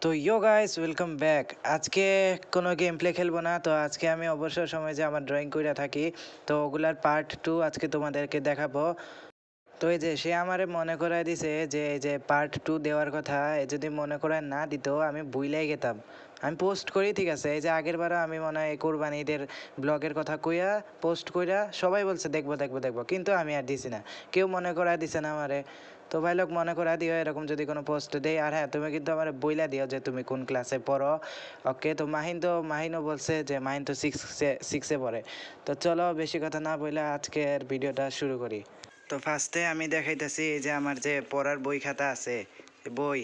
তো guys welcome back. আজকে কোনো গেম প্লে খেলবো না। তো আজকে আমি অবসর সময় যে আমার ড্রয়িং করে থাকি, তো ওগুলার পার্ট 2 আজকে তোমাদেরকে দেখাবো। তো এই যে সে আমারে মনে করায় দিছে যে এই যে পার্ট 2 দেওয়ার কথা, এ যদি মনে করায় না দিত আমি ভুইলাই গেতাম। আমি পোস্ট করি, ঠিক আছে, এই যে আগের বারও আমি মনে হয় কোরবানি ঈদের ব্লগের কথা কইয়া পোস্ট কইরা সবাই বলছে দেখবো দেখবো দেখবো, কিন্তু আমি আর দিছি না। কেউ মনে করায় দিছে না আমারে। তো ভাই লোক মনে করায় দিও এরকম যদি কোনো পোস্ট দেই। আর হ্যাঁ, তুমি কিন্তু আমার বইলা দিও যে তুমি কোন ক্লাসে পড়ো। ওকে, তো মাহিনও বলছে যে মাহিন তো সিক্সে পড়ে। তো চলো বেশি কথা না বইলা আজকের ভিডিওটা শুরু করি। তো ফার্স্টে আমি দেখাইতেছি এই যে আমার যে পড়ার বই খাতা আছে, বই,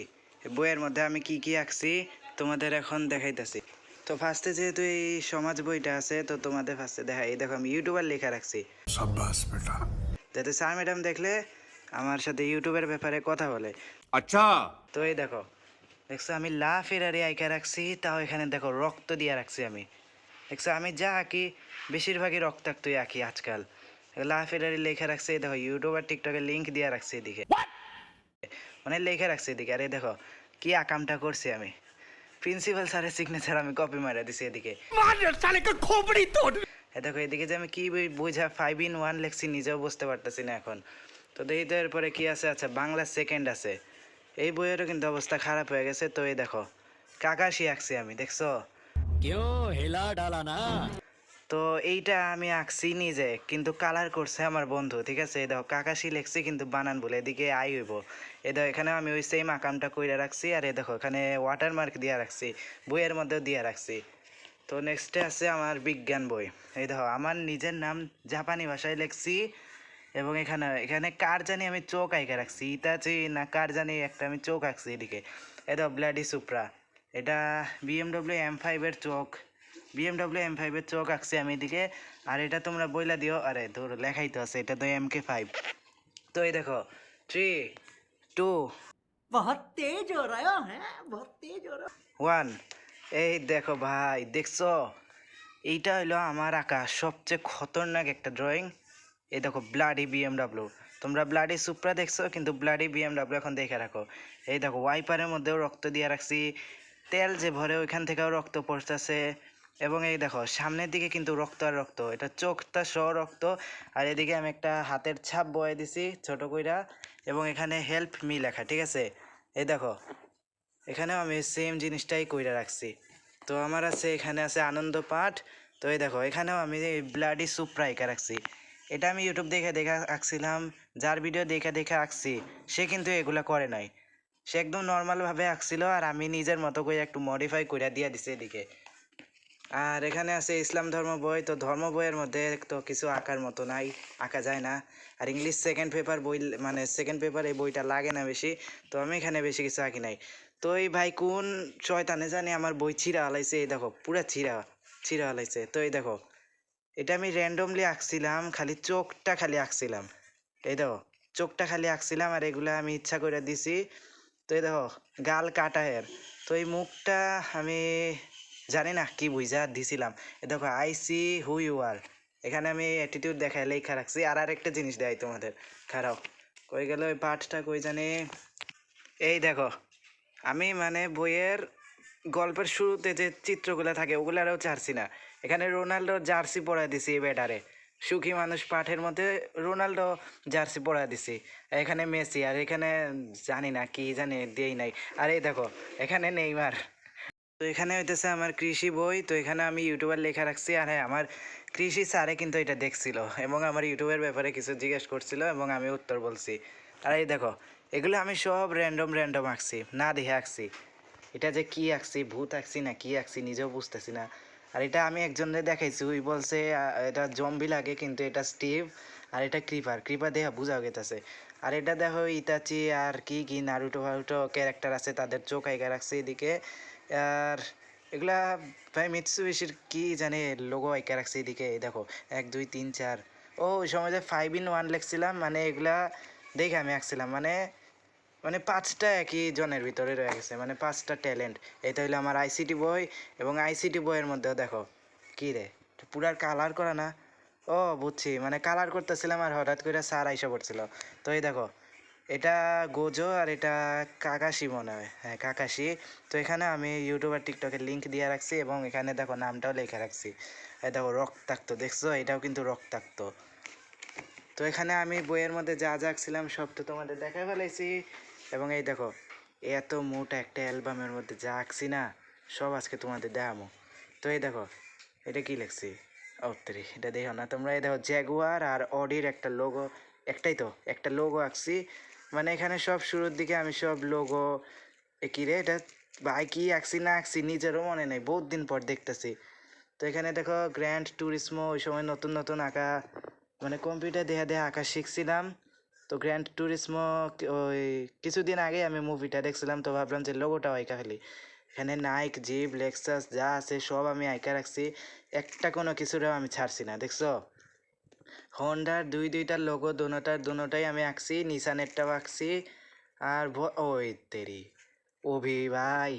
বইয়ের মধ্যে আমি কি কি আঁকছি তোমাদের এখন দেখাইতেছি। তো ফার্স্টে যেহেতু এই সমাজ বইটা আছে, তো তোমাদের ফার্স্টে দেখাই। এই দেখো আমি ইউটিউবার লেখা রাখছি, शाबाश बेटा। যাতে স্যার ম্যাডাম দেখলে আমার সাথে ইউটিউবের ব্যাপারে কথা বলে। अच्छा। তো এই দেখো, দেখছো আমি লা ফেরারি আইকা রাখছি, তাও এখানে দেখো রক্ত দিয়ে রাখছি আমি। দেখছো আমি যা আঁকি বেশিরভাগই রক্তাক্তই আঁকি আজকাল। লা ফেরারি লেখা রাখছি, এই দেখো ইউটিউব আর টিকটকের লিঙ্ক দিয়ে রাখছি এদিকে, মানে লেখা রাখছি এদিকে। আর এই দেখো কি আকামটা করছি আমি, প্রিন্সিপাল স্যারের সিগনেচার আমি কপি মারা দিছি এদিকে। এ দেখো এদিকে যে আমি কি বুঝা 5 in 1 লেখছি নিজেও বুঝতে পারতেছি না এখন। তো দেখি তো এরপরে কি আছে। আচ্ছা, বাংলা সেকেন্ড আছে, এই বইয়েরও কিন্তু অবস্থা খারাপ হয়ে গেছে। তো এই দেখো কাকাশি আঁকছি আমি, দেখছো? क्यों हिला डाला ना। তো এইটা আমি আঁকছি নিজে, কিন্তু কালার করছে আমার বন্ধু, ঠিক আছে? এই দেখো কাকাশি লেখছি কিন্তু বানান বলে, এদিকে আই হইব। এই দেখো এখানে আমি ওই সেম আকামটা কইরা রাখছি। আর এই দেখো এখানে ওয়াটারমার্ক দিয়ে রাখছি, বইয়ের মধ্যেও দিয়ে রাখছি। তো নেক্সটে আছে আমার বিজ্ঞান বই। এই দেখো আমার নিজের নাম জাপানি ভাষায় লিখছি, এবং এখানে এখানে কার জানি আমি চোখ আঁকা রাখছি, ইতাচি না কার জানি একটা আমি চোখ আঁকছি এদিকে। এই দেখো ব্লাডি সুপ্রা, এটা BMW M5-এর চোখ, BMW M5-এর চোখ আঁকছি আমি এদিকে। আর এটা তোমরা বইলা দিও, আরে ধর লেখাই তো আছে, এটা তো MK5। তো এই দেখো 3, 2, बहुत तेज हो रहा है बहुत तेज हो रहा 1। এই দেখো ভাই, দেখছো? এইটা হলো আমার আঁকা সবচেয়ে খতরনাক একটা ড্রয়িং। এই দেখো ব্লাডি BMW, তোমরা ব্লাডি সুপ্রা দেখছো, কিন্তু ব্লাডি BMW এখন দেখে রাখো। এই দেখো ওয়াইপারের মধ্যেও রক্ত দিয়ে রাখছি, তেল যে ভরে ওইখান থেকেও রক্ত পড়তেছে। এবং এই দেখো সামনের দিকে কিন্তু রক্ত আর রক্ত, এটা চোখটা সহ রক্ত। আর এদিকে আমি একটা হাতের ছাপ বয়ে দিছি ছোট কইরা, এবং এখানে হেল্প মি লেখা, ঠিক আছে? এই দেখো এখানেও আমি সেম জিনিসটাই কইরা রাখছি। তো আমার আছে এখানে আছে আনন্দ পাঠ। তো এই দেখো এখানেও আমি ব্লাডি সুপ্রা এঁকে রাখছি। এটা আমি ইউটিউব দেখে দেখে আঁকছিলাম, যার ভিডিও দেখে দেখে আঁকছি সে কিন্তু এগুলা করে নাই, সে একদম নর্মালভাবে আঁকছিল, আর আমি নিজের মতো করে একটু মডিফাই করে দিয়ে দিছি এদিকে। আর এখানে আছে ইসলাম ধর্ম বই। তো ধর্ম বইয়ের মধ্যে তো কিছু আঁকার মতো নাই, আঁকা যায় না। আর ইংলিশ সেকেন্ড পেপার বই, মানে সেকেন্ড পেপার এই বইটা লাগে না বেশি, তো আমি এখানে বেশি কিছু আঁকি নাই। তো এই ভাই কোন শয়তানে জানি আমার বই ছিঁড়া হালাইছে, এই দেখো পুরা ছিঁড়া ছিঁড়া হালাইছে। তো এই দেখো এটা আমি র্যান্ডমলি আঁকছিলাম, খালি চোখটা খালি আঁকছিলাম। এই দেখো চোখটা খালি আঁকছিলাম, আর এগুলা আমি ইচ্ছা করে দিছি। তো এই দেখো গাল কাটা হের, তো এই মুখটা আমি জানি না কি বুঝা দিছিলাম। এ দেখো I see who you are, এখানে আমি অ্যাটিটিউড দেখায় লেখা রাখছি। আর আরেকটা জিনিস দেয় তোমাদের, খারাপ কই গেল ওই পাঠটা, কই জানি। এই দেখো আমি মানে বইয়ের গল্পের শুরুতে যে চিত্রগুলো থাকে ওগুলারও ছাড়ছি না, এখানে রোনাল্ডোর জার্সি পরা দিছি এই ব্যাটারে। সুখী মানুষ পাঠের মধ্যে রোনাল্ডো জার্সি পরা দিছি, এখানে মেসি, আর এখানে জানি না কি জানি দিই নাই। আর এই দেখো এখানে নেইমার। তো এখানে হইতেছে আমার কৃষি বই। তো এখানে আমি ইউটিউবার লেখা রাখছি। আর হ্যাঁ, আমার কৃষি স্যারে কিন্তু এটা দেখছিল এবং আমার ইউটিউবের ব্যাপারে কিছু জিজ্ঞেস করছিল, এবং আমি উত্তর বলছি। আর এই দেখো এগুলো আমি সব র্যান্ডম আঁকছি, না দেখে আঁকছি। এটা যে কি আঁকছি, ভূত আঁকছি না কি আঁকছি নিজেও বুঝতেছি না। আর এটা আমি একজনের দেখাইছি, ওই বলছে এটা জম্বি লাগে, কিন্তু এটা স্টিভ। আর এটা ক্রিপার, ক্রিপার দেখা বোঝা গেতেছে। আর এটা দেখো ইতাচি আর কি কি নারুটো ফারুটো ক্যারেক্টার আছে, তাদের চোখ আইকা রাখছে এদিকে। আর এগুলা ভাই মিৎসুবিশির কি জানে লোগো আইকা রাখছে এদিকে। এই দেখো 1 2 3 4, ও ওই সময় যে 5 in 1 লিখছিলাম, মানে এগুলা দেখে আমি আঁকছিলাম, মানে মানে পাঁচটা একই জনের ভিতরে রয়ে গেছে, মানে পাঁচটা ট্যালেন্ট। এটা হইলো আমার আইসিটি বই। এবং আইসিটি বইয়ের মধ্যেও দেখো কি রে, পুরার কালার করা না। ও বুঝছি, মানে কালার করতেছিলাম আর হঠাৎ করে স্যার আইসা পড়ছিল। তো এই দেখো এটা গোজো আর এটা কাকাশি মনে হয়, হ্যাঁ কাকাশি। তো এখানে আমি ইউটিউব আর টিকটকের লিঙ্ক দিয়ে রাখছি এবং এখানে দেখো নামটাও লেখা রাখছি। এই দেখো রক্তাক্ত, দেখছো এটাও কিন্তু রক্তাক্ত। তো এখানে আমি বইয়ের মধ্যে যা যা আঁকছিলাম সব তো তোমাদের দেখা ফেলাইছি। এবং এই দেখো এত মোটা একটা অ্যালবামের মধ্যে যা আঁকছি না সব আজকে তোমাদের দেখাবো। তো এই দেখো এটা কি লিখছি, ও তেরি এটা দেখো না তোমরা। এই দেখো জ্যাগুয়ার আর অডির একটা লোগো, একটাই তো একটা লোগো আঁকছি। মানে এখানে সব শুরুর দিকে আমি সব লোগো কি রে এটা ভাই কি আঁকছি না আঁকছি নিজেরও মনে নেই, বহুত দিন পর দেখতেছি। তো এখানে দেখো গ্র্যান্ড ট্যুরিসমো, ওই সময় নতুন নতুন আঁকা, মানে কম্পিউটার দেখে দেখে আঁকা শিখছিলাম। তো গ্র্যান্ড ট্যুরিসমো ওই কিছুদিন আগে আমি মুভিটা দেখছিলাম, তো ভাবলাম যে লোগোটাও আঁকা ফেলি। এখানে নাইক, জিপ, লেক্সাস যা আছে সব আমি আঁকা রাখছি, একটা কোনো কিছুটাও আমি ছাড়ছি না, দেখছো। হন্ডার দুইটার লোগো দুটাই আমি আঁকছি, নিসানেরটাও আঁকছি। আর ওই তেরি অভি ভাই,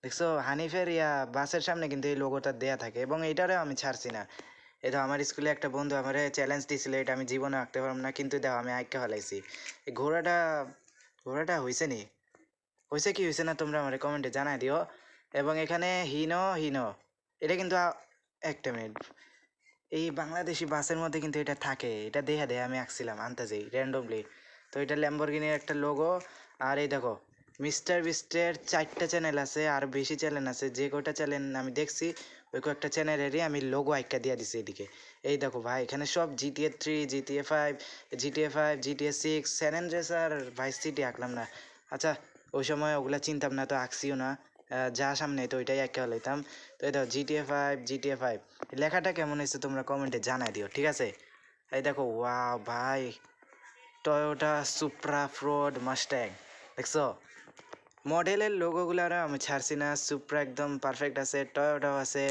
দেখছো হানিফের বাসের সামনে কিন্তু এই লোগোটা দেয়া থাকে এবং এইটারও আমি ছাড়ছি না। এটা আমার স্কুলে একটা বন্ধু আমার চ্যালেঞ্জ দিয়েছিল, এটা আমি জীবনে আঁকতে পারবো না, কিন্তু দেখো আমি আঁকা ফেলাইছি। এই ঘোড়াটা হয়েছে নি, হয়েছে কি হয়েছে না তোমরা আমার কমেন্টে জানাই দিও। এবং এখানে হিনো হিনো এটা কিন্তু একটা মিনিট, এই বাংলাদেশি বাসের মধ্যে কিন্তু এটা থাকে, এটা দেখা দেয় আমি আঁকছিলাম আনতাজেই র্যান্ডমলি। তো এটা ল্যাম্বরগিনির একটা লোগো। আর এই দেখো মিস্টার বিস্টের 4টা চ্যানেল আছে, আর বেশি চ্যানেল আছে, যে কয়টা চ্যানেল আমি দেখছি ওই কয়েকটা চ্যানেলেরই আমি লোগো আইকা দিয়ে দিছি এদিকে। এই দেখো ভাই এখানে সব GTA 3, GTA 5, GTA 6, স্যান অ্যান্ড্রেয়াস আর ভাইস সিটি আঁকলাম না। আচ্ছা ওই সময় ওগুলা চিনতাম না, তো আঁকছিও না, যা সামনে তো ওইটাই একে লইতাম। তো এই দেখো GTA 5 লেখাটা কেমন হয়েছে তোমরা কমেন্টে জানাই দিও, ঠিক আছে। এই দেখো ওয়াও ভাই, টয়োটা সুপ্রা ফ্রোড মাস্ট্যাং, দেখছো মডেলের লোগোগুলো আমি ছাড়ছি না, সুপ্রা একদম পারফেক্ট আছে, টয়োটাও আছে।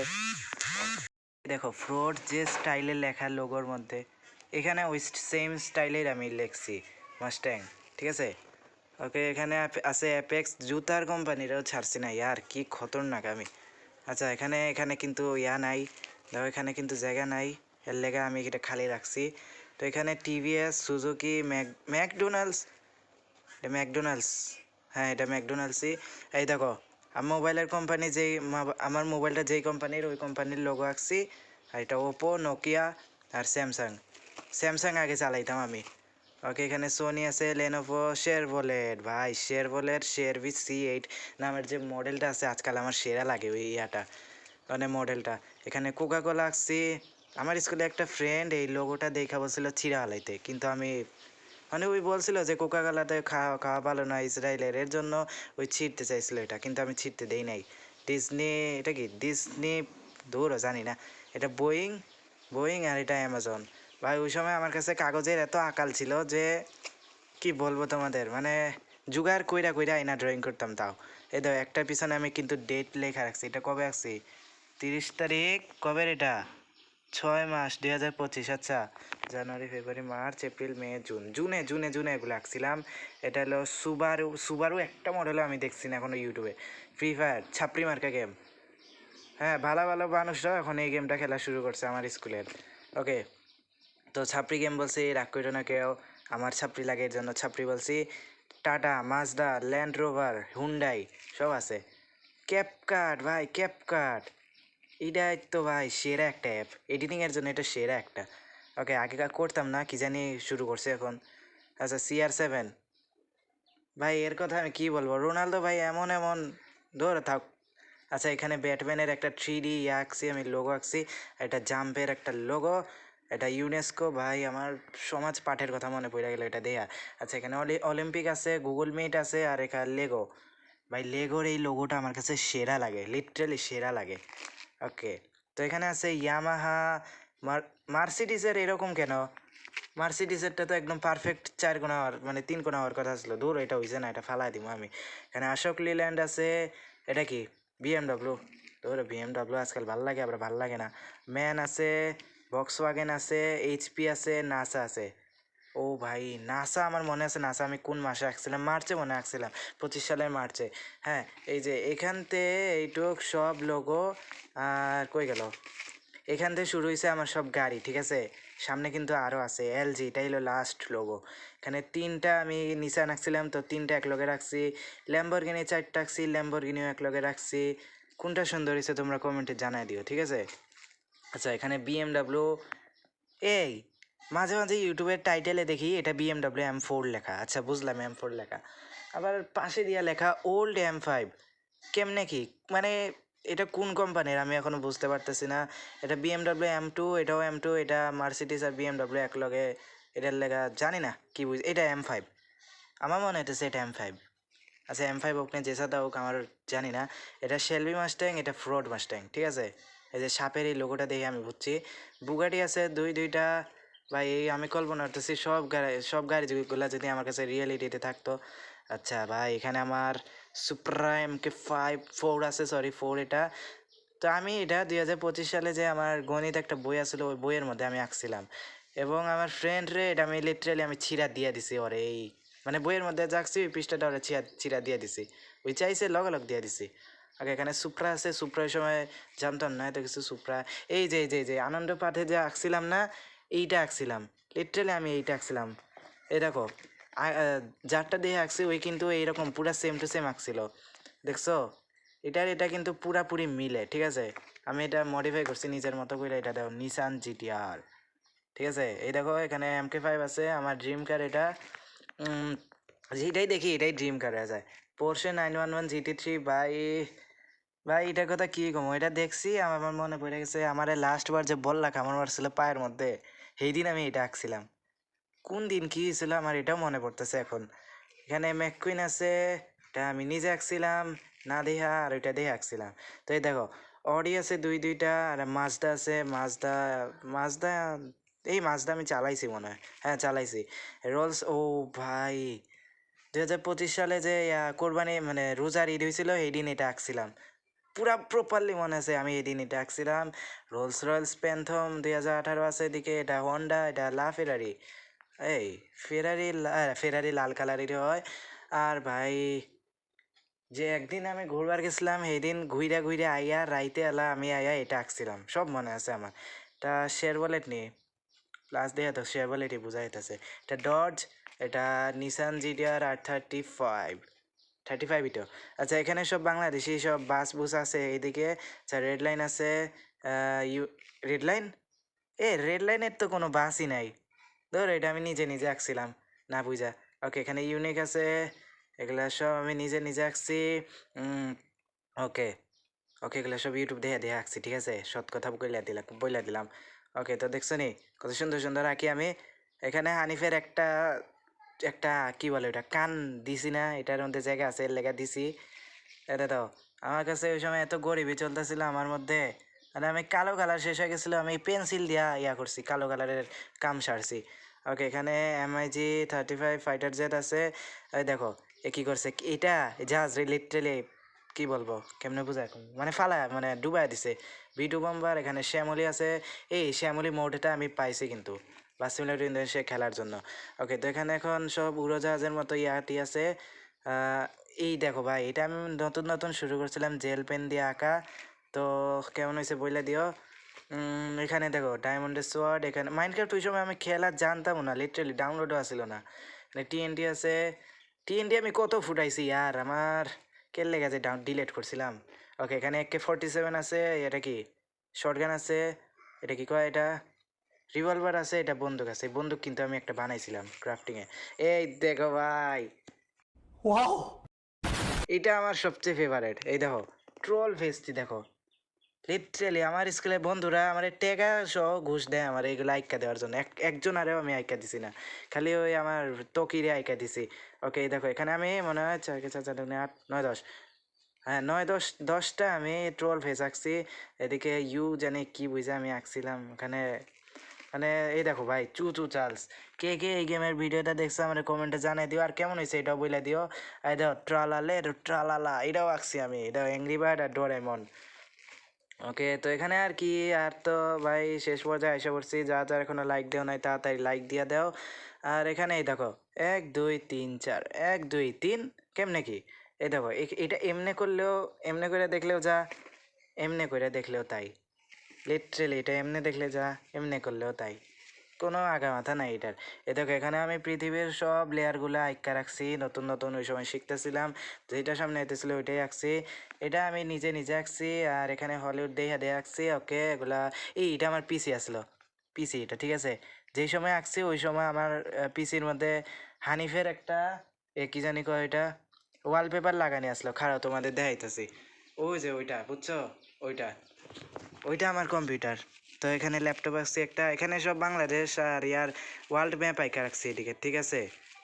দেখো ফ্রোড যে স্টাইলের লেখা লোগোর মধ্যে, এখানে ওই সেম স্টাইলের আমি লিখছি মাস্ট্যাং, ঠিক আছে। ওকে এখানে আছে অ্যাপেক্স, জুতার কোম্পানিরাও ছাড়ছি না, ইয়ার কি খতরনাক আমি। আচ্ছা এখানে এখানে কিন্তু নাই, দেখো এখানে কিন্তু জায়গা নাই, এর লেগে আমি এটা খালি রাখছি। তো এখানে টিভিএস, সুজুকি, ম্যাকডোনাল্ডস, এটা ম্যাকডোনাল্ডস, হ্যাঁ এটা ম্যাকডোনাল্ডসই। এই দেখো আমার মোবাইলের কোম্পানি যেই আমার মোবাইলটা যেই কোম্পানির ওই কোম্পানির লোগো আঁকছি। আর এটা ওপো, নোকিয়া আর স্যামসাং আগে চালাইতাম আমি। ওকে এখানে সোনি আছে, লেনোভো, শেরভোলেট ভাই, শেরভি C8 নামের যে মডেলটা আছে আজকাল আমার সেরা লাগে ওই মানে মডেলটা। এখানে কোকাকোলা আঁকছি। আমার স্কুলে একটা ফ্রেন্ড এই লোগোটা দেখা বলছিল ছিঁড়া হালাইতে, কিন্তু আমি মানে ওই বলছিল যে কোকাকোলাতে খাওয়া খাওয়া ভালো না ইসরায়েলের, এর জন্য ওই ছিঁড়তে চাইছিল এটা, কিন্তু আমি ছিঁড়তে দেই নাই। ডিজনি, এটা কি ডিজনি, দূরও জানি না। এটা বোয়িং আর এটা অ্যামাজন। ভাই ওই সময় আমার কাছে কাগজের এত আকাল ছিল যে কি বলবো তোমাদের, মানে জুগার কইরা কইরা আইনা ড্রয়িং করতাম তাও। এই দেখো একটার পিছনে আমি কিন্তু ডেট লেখা রাখছি, এটা কবে আঁকছি, 30 তারিখ, কবে এটা 6 মাস 2025। আচ্ছা জানুয়ারি, ফেব্রুয়ারি, মার্চ, এপ্রিল, মে, জুনে এগুলো আঁকছিলাম। এটা হলো সুবারু একটা মডেলও আমি দেখছি না এখনো ইউটিউবে। ফ্রি ফায়ার ছাপড়ি মার্কা গেম, হ্যাঁ ভালো ভালো মানুষরাও এখন এই গেমটা খেলা শুরু করছে আমার স্কুলের। ওকে তো ছাপড়ি গেম বলছি, রাগ করো না কেউ, আমার ছাপড়ি লাগে এর জন্য ছাপড়ি বলছি। Tata, Mazda, land rover, Hyundai সব আছে। ক্যাপকাট ভাই, ক্যাপকাট এটাই তো ভাই সেরা একটা অ্যাপ এডিটিংয়ের জন্য, এটা সেরা একটা। ওকে আগে করতাম না, কি জানি শুরু করছে এখন। আচ্ছা CR7 ভাই, এর কথা আমি কি বলবো, রোনালদো ভাই এমন এমন ধরে থাক। আচ্ছা এখানে ব্যাটম্যানের একটা 3D আঁকছি আমি, লোগো আঁকছি। এটা জাম্পের একটা লোগো, এটা ইউনেস্কো ভাই, আমার সমাজ পাঠের কথা মনে পড়ে গেল এটা দেয়া। আচ্ছা এখানে অলিম্পিক আছে, গুগল মিট আছে, আর এখানে লেগো ভাই, লেগোর এই লোগোটা আমার কাছে সেরা লাগে, লিটারালি সেরা লাগে। ওকে তো এখানে আছে ইয়ামাহা, মার্সিডিসের এরকম কেন, মার্সিডিসেরটা তো একদম পারফেক্ট 4 কোণা হওয়ার মানে 3 কোণা হওয়ার কথা ছিল, দূর এটা হয়েছে না, এটা ফালাই দিব আমি। এখানে অশোক লিল্যান্ড আছে, এটা কি BMW, তোর BMW আজকাল ভাল লাগে আবার ভাল লাগে না। ম্যান আছে, ভক্সওয়াগেন আছে, HP আছে, নাসা আছে। ও ভাই নাসা আমার মনে আছে, নাসা আমি কোন মাসে আঁকছিলাম, মার্চে মনে আঁকছিলাম, 25 সালের মার্চে। হ্যাঁ এই যে এখানতে এইটুক সব লোগো। আর কই গেল, এখান থেকে শুরু হয়েছে আমার সব গাড়ি, ঠিক আছে। সামনে কিন্তু আরও আছে এলজি, এটাই হলো লাস্ট লোগো। এখানে তিনটা আমি নিশান রাখছিলাম, তো তিনটা এক লগে রাখছি। ল্যাম্বরগিনি চারটা রাখছি, ল্যাম্বরগিনিও এক লগে রাখছি। কোনটা সুন্দর হয়েছে তোমরা কমেন্টে জানাই দিও, ঠিক আছে? আচ্ছা, এখানে বিএমডাব্লিউ, এই মাঝে মাঝে ইউটিউবের টাইটেলে দেখি এটা BMW M4 লেখা। আচ্ছা, বুঝলাম M4 লেখা, আবার পাশে দিয়া লেখা ওল্ড M5। কেমনে কি মানে এটা কোন কোম্পানির আমি এখনো বুঝতে পারতেছি না। এটা BMW M2, এটাও M2, এটা মার্সিডিস আর BMW এক লগে, এটার লেখা জানি না কি বুঝ। এটা M5, আমার মনে হইতেছে এটা M5। আচ্ছা, M5 হোক না যেসাটা হোক আমার জানি না। এটা শেলবি মাস্ট্যাং, এটা ফ্রড মাস্ট্যাং, ঠিক আছে? এই যে সাপের এই লোগোটা দেখে আমি বুঝছি। বুগাটি আছে দুইটা। ভাই এই আমি কল্পনা করতেছি সব গাড়িগুলো যদি আমার কাছে রিয়েলিটিতে থাকতো। আচ্ছা ভাই, এখানে আমার সুপ্রা MK4 আছে, সরি 4 এটা। তো আমি এটা 2025 সালে যে আমার গণিত একটা বই আসলে ওই বইয়ের মধ্যে আমি আঁকছিলাম, এবং আমার ফ্রেন্ড রে এটা আমি লিটারালি আমি ছিঁড়া দিয়ে দিছি ওরে। এই মানে বইয়ের মধ্যে যাচ্ছি ওই পৃষ্ঠাটা ওরা চিরা দিয়ে দিছি, ওই চাইছে লগালগ দিয়ে দিছি। আগে এখানে সুপ্রা আছে, সুপ্রা ওই সময় জানতাম না এত কিছু। সুপ্রা এই যে আনন্দ পাঠে যে আঁকছিলাম না, এইটা আঁকছিলাম, লিটারালি আমি এইটা আঁকছিলাম। এই দেখো, যারটা দিয়ে আঁকছি ওই কিন্তু এইরকম পুরা সেম টু সেম আঁকছিল, দেখছো? এটা কিন্তু পুরাপুরি মিলে, ঠিক আছে? আমি এটা মডিফাই করছি নিজের মতো করে। এটা দেখো নিসান GTR, ঠিক আছে? এই দেখো এখানে MK5 আছে, আমার ড্রিম কার এটা। যেটাই দেখি এটাই ড্রিম কার হয়ে যায়। Porsche 911 GT3। ভাই ভাই এটার কথা কি কম, এটা দেখছি আমার মনে পড়ে গেছে আমার লাস্ট বার যে বললা কামড় মারছিল পায়ের মধ্যে, সেই দিন আমি এটা আঁকছিলাম। কোন দিন কি হয়েছিল আমার এটাও মনে পড়তেছে এখন। এখানে ম্যাককুইন আছে, এটা আমি নিজে আঁকছিলাম না দেহা, আর ওইটা দেখে আঁকছিলাম। তো এই দেখো অডি আছে দুইটা, আর মাজদা আছে। মাজদা এই মাজদা আমি চালাইছি মনে হয়, হ্যাঁ চালাইছি। রোলস, ও ভাই 2025 সালে যে কোরবানি মানে রোজার ঈদ হয়েছিল এই দিন এটা আঁকছিলাম, পুরা প্রপারলি মনে আছে আমি এই দিন এটা আঁকছিলাম। রোলস প্যান্থম 2018 আছে এদিকে। এটা হন্ডা, এটা ফেরারি। এই ফেরারি লাল কালারের হয়। আর ভাই যে একদিন আমি ঘুরবার গেছিলাম সেই দিন ঘুইরা আইয়া রাইতে এলা আমি আইয়া এটা আঁকছিলাম, সব মনে আছে আমার। এটা শেরবলেট নিয়ে প্লাস দেয়া তো শেরবলেটই বুঝাইতেছে। এটা ডজ, এটা নিসান GTR R35 এটা। আচ্ছা, এখানে সব বাংলাদেশি সব বাস বুস আছে এইদিকে। আচ্ছা, রেড লাইন আছে। রেড লাইন, রেড লাইনের তো কোনো বাসই নাই, ধর এটা আমি নিজে আঁকছিলাম না বুঝা। ওকে, এখানে ইউনিক আছে, এগুলা সব আমি নিজে আঁকছি। ওকে ওকে, এগুলো সব ইউটিউব দেখে আঁকছি, ঠিক আছে? সৎ কথা বইলা দিলাম। ওকে, তো দেখছো নি কত সুন্দর সুন্দর আঁকি আমি। এখানে হানিফের একটা একটা কি বলে ওটা কান দিছি না, এটার মধ্যে জায়গা আছে এর লেগা দিছি। এটা তো আমার কাছে ওই সময় এত গরিবই চলতেছিল আমার মধ্যে, মানে আমি কালো কালার শেষ হয়ে গেছিলো, আমি পেন্সিল দিয়া করছি, কালো কালারের কাম সারছি। ওকে, এখানে MiG 35 ফাইটার জেট আছে। এই দেখো এ কি করছে, এটা জাহাজ লিটারালি কি বলবো কেমনে বুঝায়, মানে মানে ডুবাই দিছে। B2 bomber. এখানে শ্যামলি আছে, এই শ্যামলি মোডটা আমি পাইছি কিন্তু বাস সিমুলেটর ইন্দোনেশিয়া খেলার জন্য। ওকে, তো এখানে এখন সব উড়োজাহাজের মতো ইয়াটি আছে। এই দেখো ভাই, এটা আমি নতুন শুরু করছিলাম জেল পেন দিয়ে আঁকা, তো কেমন হয়েছে বইলা দিও। এখানে দেখো ডায়মন্ডের সোয়ার্ড। এখানে মাইনক্রাফট ওই সময় আমি খেলা জানতাম না, লিটারালি ডাউনলোডও আসছিল না। TNT আছে, TNT আমি কত ফুটাইছি আর আমার কেলে গেছে ডিলেট করছিলাম। ওকে, এখানে AK-47 আছে। এটা কি শর্টগান আছে, এটা কি কয়, এটা রিভলভার আছে, এটা বন্দুক আছে। বন্দুক কিন্তু আমি একটা বানাইছিলাম ক্রাফটিংয়ে। এই দেখো ভাই, এটা আমার সবচেয়ে ফেভারেট। এই দেখো ট্রল ফেসটি দেখো, লিটারালি আমার স্কুলের বন্ধুরা আমার টেকা সহ ঘুষ দেয় আমার এইগুলো আইকা দেওয়ার জন্য। একজন আরেও আমি আইকা দিছি না, খালি ওই আমার তকিরে আইকা দিছি। ওকে, এই দেখো এখানে আমি মনে হয় 4 4 8 9 10, হ্যাঁ 9 10 10টা আমি ট্রল ফেস আঁকছি। এদিকে জানি কি বুঝে আমি আঁকছিলাম ওখানে। মানে এই দেখো ভাই চার্লস, কে এই গেমের ভিডিওটা দেখছো আমার কমেন্টে জানাই দিও, আর কেমন হয়েছে এটাও বলে দিও। এই দেখো ট্রালালা এটাও আঁকছি আমি, এটাও অ্যাংরি বার্ড আর ডোরেমন। ওকে, তো এখানে আর কি, আর তো ভাই শেষ পর্যায়ে এসে পড়ছি। যারা এখনো লাইক দেও নাই তাড়াতাড়ি লাইক দিয়ে দাও। আর এখানে এই দেখো 1 2 3 4, 1 2 3, কেমনে কি এই দেখো এটা এমনে করলেও, এমনে করে দেখলেও যা, এমনে করে দেখলেও তাই। লিটারেলি এটা এমনে দেখলে যা, এমনে করলেও তাই। কোনো আগা মাথা নাই এটার। এ দেখো এখানে আমি পৃথিবীর সব লেয়ারগুলো আঁকা রাখছি, নতুন নতুন ওই সময় শিখতেছিলাম, যেটা সামনে আইতেছিল ওইটাই আঁকছি। এটা আমি নিজে নিজে আঁকছি, আর এখানে হলিউড দিয়ে দিয়ে আঁকছি। ওকে, এগুলা এটা আমার পিসি আসলো, পিসি এটা, ঠিক আছে। যেই সময় আঁকছি ওই সময় আমার পিসির মধ্যে হানিফের একটা কি জানি কয় ওইটা ওয়ালপেপার লাগানি আসলো, খারাপ তোমাদের দেখাইতেছি। ওই যে ওইটা, বুঝছো? ওইটা ওইটা আমার কম্পিউটার। তো এখানে ল্যাপটপ আছে একটা, এখানে সব বাংলাদেশ আর ইয়ার ওয়ার্ল্ড ম্যাপ আইকা রাখছি এদিকে, ঠিক আছে।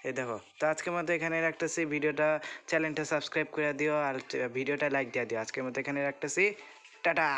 এই দেখো, তো আজকের মতো এখানে রাখতেছি ভিডিওটা। চ্যানেলটা সাবস্ক্রাইব করে দিও আর ভিডিওটা লাইক দিয়ে দিও। আজকের মতো এখানে রাখতেছি, টাটা।